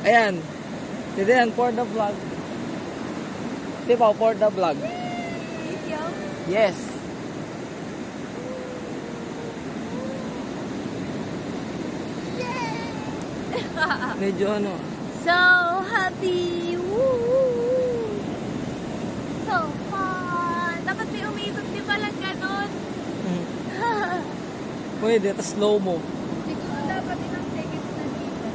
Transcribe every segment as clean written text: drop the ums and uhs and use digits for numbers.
Ayan. Dito yan, for the vlog. Diba, for the vlog. Video? Yes. Medyo ano. So happy! Woo! So fun! Dapat may umiikot di ba lang ganon? Pwede, tas slow mo. Siguro dapat ilang seconds na dito.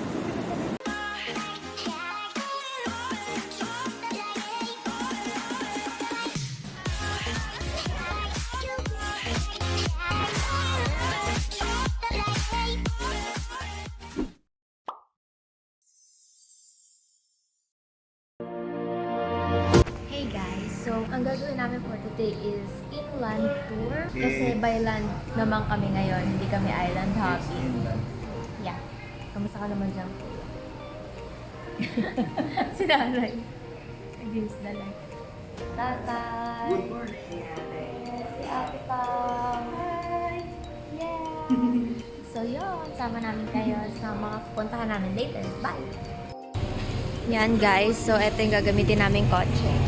Hey guys, so ang gagawin namin for today is inland tour. Kasi by land naman kami ngayon, hindi kami island hopping. Yeah. Kamusta ka naman dyan? Si Nanay. Against the light. Tatay. Good morning. Si Ate Pao. Hi. Yeah. So yun, sama namin kayo sa mga pupuntahan namin later. Bye! Yan guys, so ito yung gagamitin naming kotse.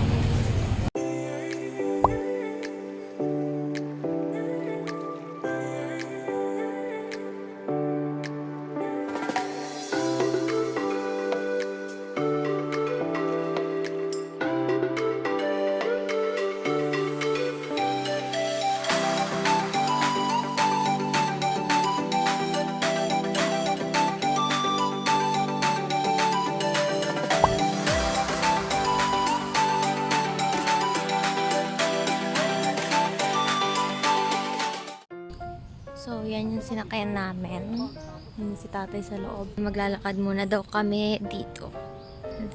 So, yan yung sinakayan namin. Yan si tatay sa loob. Maglalakad muna daw kami dito.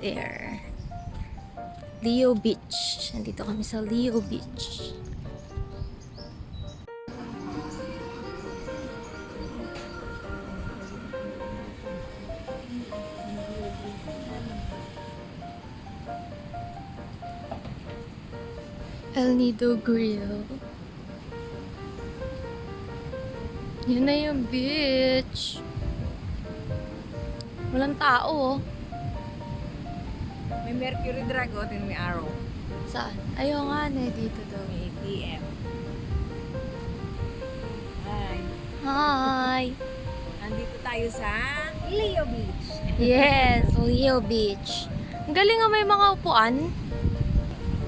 There. Leo Beach. Nandito kami sa Leo Beach. El Nido Grill. Yan na yung beach. Walang tao, oh. May Mercury Dragon and may Arrow. Saan? Ayaw nga na, dito daw. May ATM. Hi. Hi! Nandito tayo sa Leo Beach. Yes, Leo Beach. Ang galing nga may mga upuan.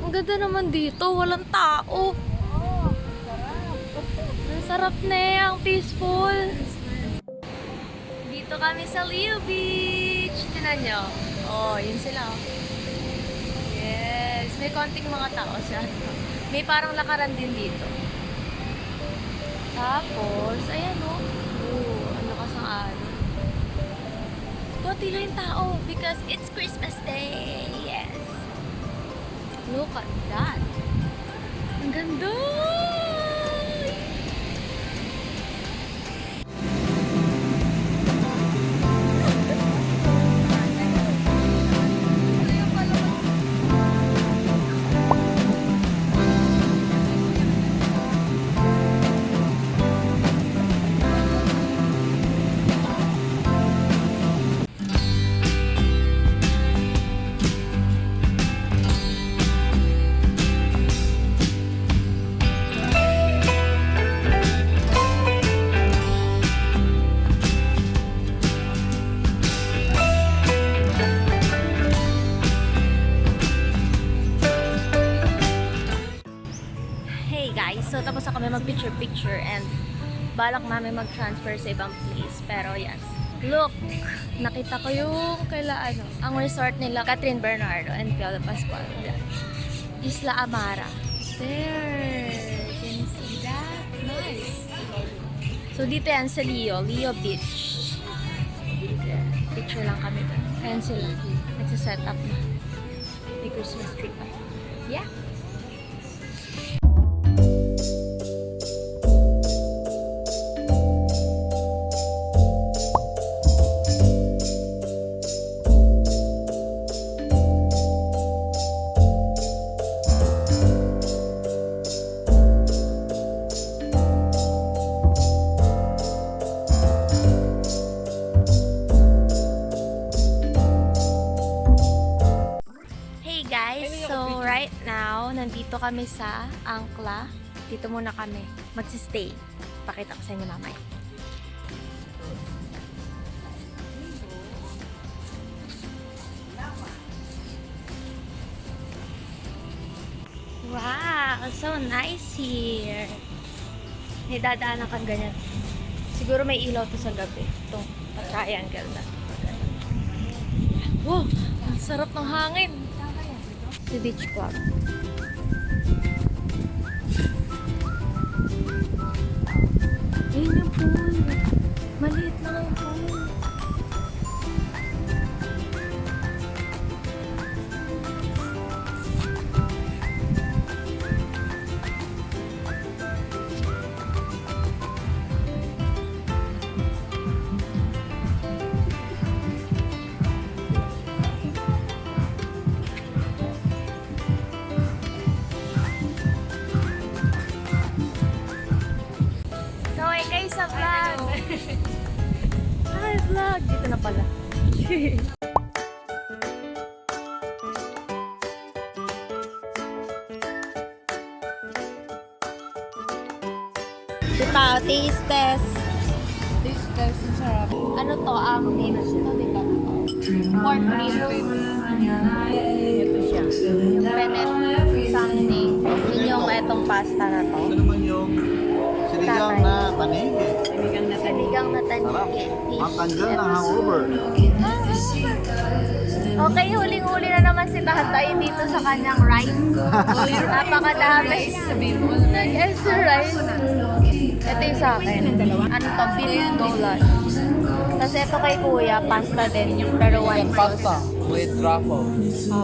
Ang ganda naman dito, walang tao. Oh, sarap. Ang sarap na eh, ang peaceful. Dito kami sa Leo Beach. Tinan nyo. Oh, yun sila. Yes, may konting mga tao siya. May parang lakaran din dito. Tapos, ayan oh. Ano kasang ano. Konti lang yung tao because it's Christmas Day. Yes. Look at that. Ang ganda! So, tapos na kami mag-picture-picture and balak namin mag-transfer sa ibang place. Pero yan. Look! Nakita ko yung kaila ano, ang resort nila, Catherine Bernardo and Piolo Pascual. Isla Amara. There! Can you see that? Nice! So, dito yan sa Leo Beach. Picture lang kami doon. Ayan sila. Nagsa-set up na. May Christmas tree pa. Yeah! nandito kami sa Angkla. Dito muna kami magsistay. Pakita ko sa inyo mamaya. Wow, so nice here. May dadaanan kang ganyan. Siguro may ilaw to sa gabi. Itong triangle na. Wow, ang sarap ng hangin. The beach club. Ayun yung pool. Maliit lang yung pool. Kaway kayo sa vlog! Hi vlog! Dito na pala. Diba, taste test. Taste test, ang sarap. Ano to? Ribs to, diba? Pork ribs. Ito siya. Yung Bennett something. Yun yung etong pasta na to. Ito naman yung sinigang na panigi. Sinigang na Sinigang na Sarap. tanike. Ang tanggal ng hangover. Okay, huling-huli na naman si Tatay dito sa kanyang rice. Napakadami. Sabihin mo, ano na yun? Extra rice. Ito yung sa akin. Ano to? Beef goulash. Tapos ito kay Kuya, pasta din. Pero white Pasta with truffle.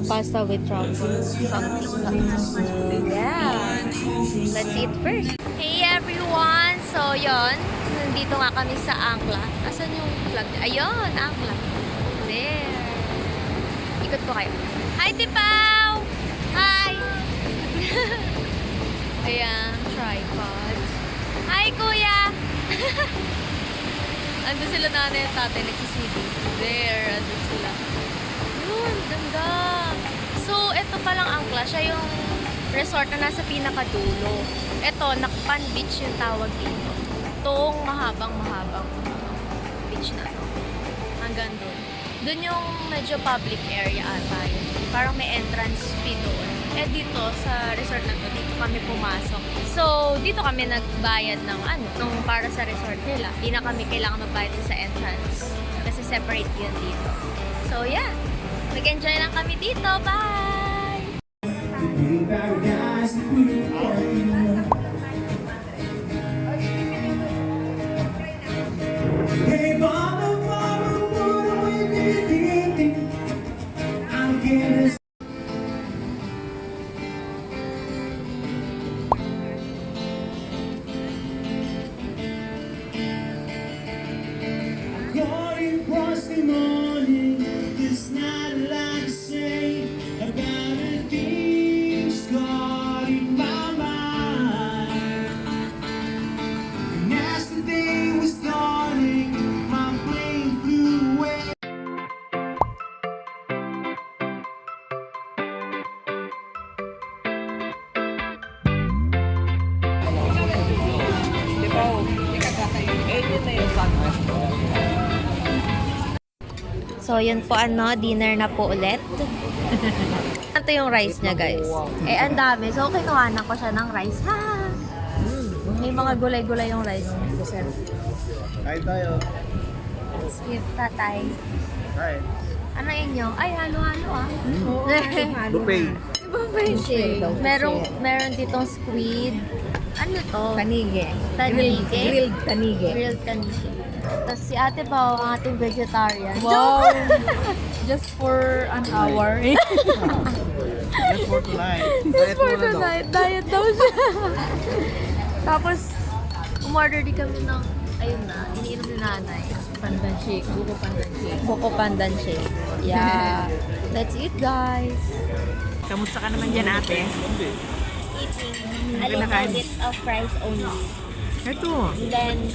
pasta with truffle. Something. Yeah. Let's eat first. Hey everyone! So, yon. Nandito nga kami sa Angkla. Asan yung flag? Ayun, Angkla. There. Ikot ko kayo. Hi, Tipaw! Hi! Ayan, tripod. Hi, Kuya! Andun sila nanay at tatay, nagsiswimming. There, andun sila. Yun, ganda. So, ito palang Angkla. Siya yung resort na nasa pinakadulo. Ito, Nakpan Beach yung tawag dito. Itong mahabang beach na to. Hanggang doon. Doon yung medyo public area ata yun. Parang may entrance fee doon. Eh dito sa resort na to, dito kami pumasok. So, dito kami nagbayad ng nung para sa resort nila. Hindi na kami kailangan magbayad sa entrance. Kasi separate yun dito. So, yeah. Mag-enjoy lang kami dito. Bye! Calling across the morning, there's not a lot to say about the things caught in my mind. And as the day was dawning, my brain flew away. Di ba? Hindi ka kakayo. Yun na yung sunrise. So, yun po dinner na po ulit. Ito yung rice niya, guys. Eh, ang dami. So, kinuhanan ko siya ng rice. Ha! May mga gulay-gulay yung rice. Kain tayo. Sweet tatay. Kain. Ano inyo? Ay, halo-halo ah. Buffet. Meron ditong squid. Ano to? Tanige. Tanige? Grilled tanige. Grilled tanige. Tapos si ate pa, ang ating vegetarian. Wow! Just for an hour. Just for tonight. Just Diet for muna daw. tonight. Diet daw siya. Tapos, umorder din kami ng, ayun na, iniinom ni nanay. Pandan shake. Buko pandan shake. Coco pandan shake. Yeah. Let's eat, guys. Kamusta ka naman dyan, ate? Eating a Ano little kinakain? bit of rice only. Ito. Then,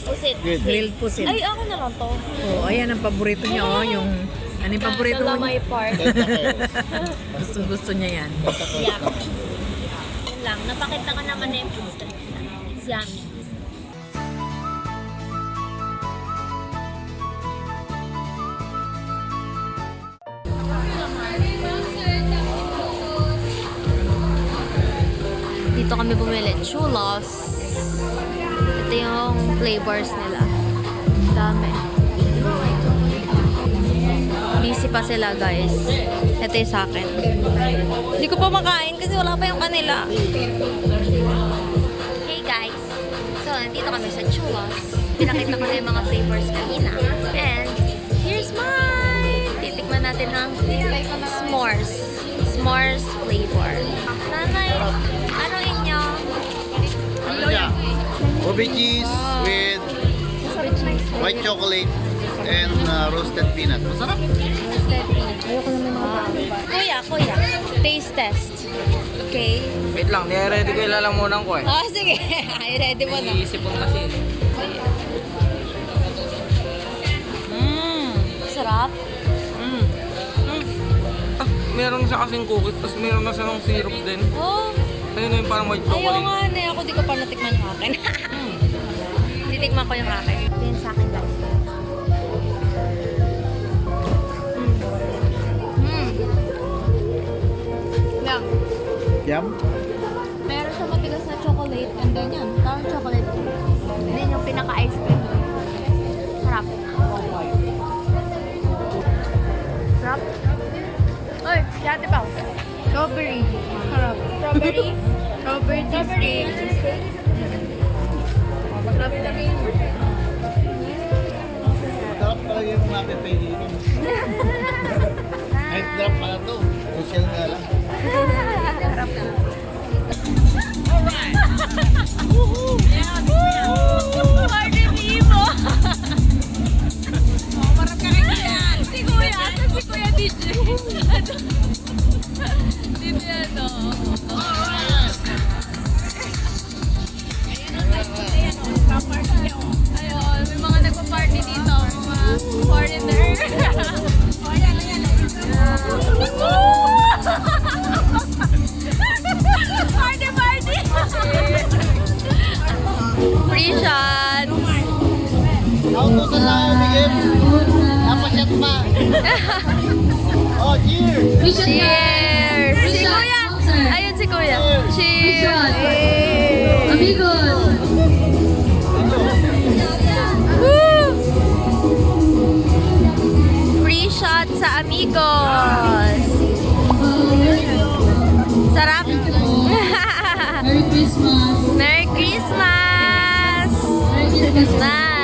pusit. Good. Grilled pusit. Ay, ako na lang to. Oh, ayan ang paborito niya, oh. Yung, ano yung paborito mo? Calamay part. Gusto niya yan. Yeah. lang. Napakita ko naman na yung food street nila. It's yummy. Dito kami bumili. Chulos. Ito yung flavors nila. Dami. Busy pa sila, guys. Ito yung sa akin. Hindi ko pa makain kasi wala pa yung kanila. Hey, guys. So, nandito kami sa Chulos. Pinakita ko na yung mga flavors kanina. And, here's mine! Titikman natin ng s'mores. S'mores flavor. Nanay, ano inyo? Ano niya? Ube cheese with white chocolate and roasted peanut. Masarap. Kuya, taste test. Okay? Wait lang, nire-ready ko ilalamunan ko eh. Oh, sige. Ay, ready mo na. Iisip ko kasi. Sarap. Meron siya kasing cookies, tapos meron na siya ng syrup din. Oh, Ayun na yung parang white ayaw chocolate. nga na. Ako di ko pa natikman yung akin. Titikman ko yung akin. Ito yun sa akin, guys. Yeah. Yum. Meron siya matigas na chocolate and then yan, parang chocolate. And then yung pinaka-ice cream. Sarap. Sarap. Oy, dati pa. Strawberry. Sarap. Strawberry. Strawberry cheesecake. Sarap na rin. Masarap talaga yung natin pwede yun. Night drop pala to. Social nga lang. Sarap na. Party Vivo! Marap ka rin yan! Si Kuya! Si Kuya DJ! Dito yan o. Ayun, may mga nagpa-party dito. Mga foreigner. Party, party! Free shot! Nautusan na ako ni Gem. Napasyat pa. Oh, cheers! Cheers! Si Kuya! Ayun si Kuya. Cheers! Amigos! Woo! Free shot sa Amigos! Sarap! Merry Christmas! Merry Christmas! Merry Christmas! Nice!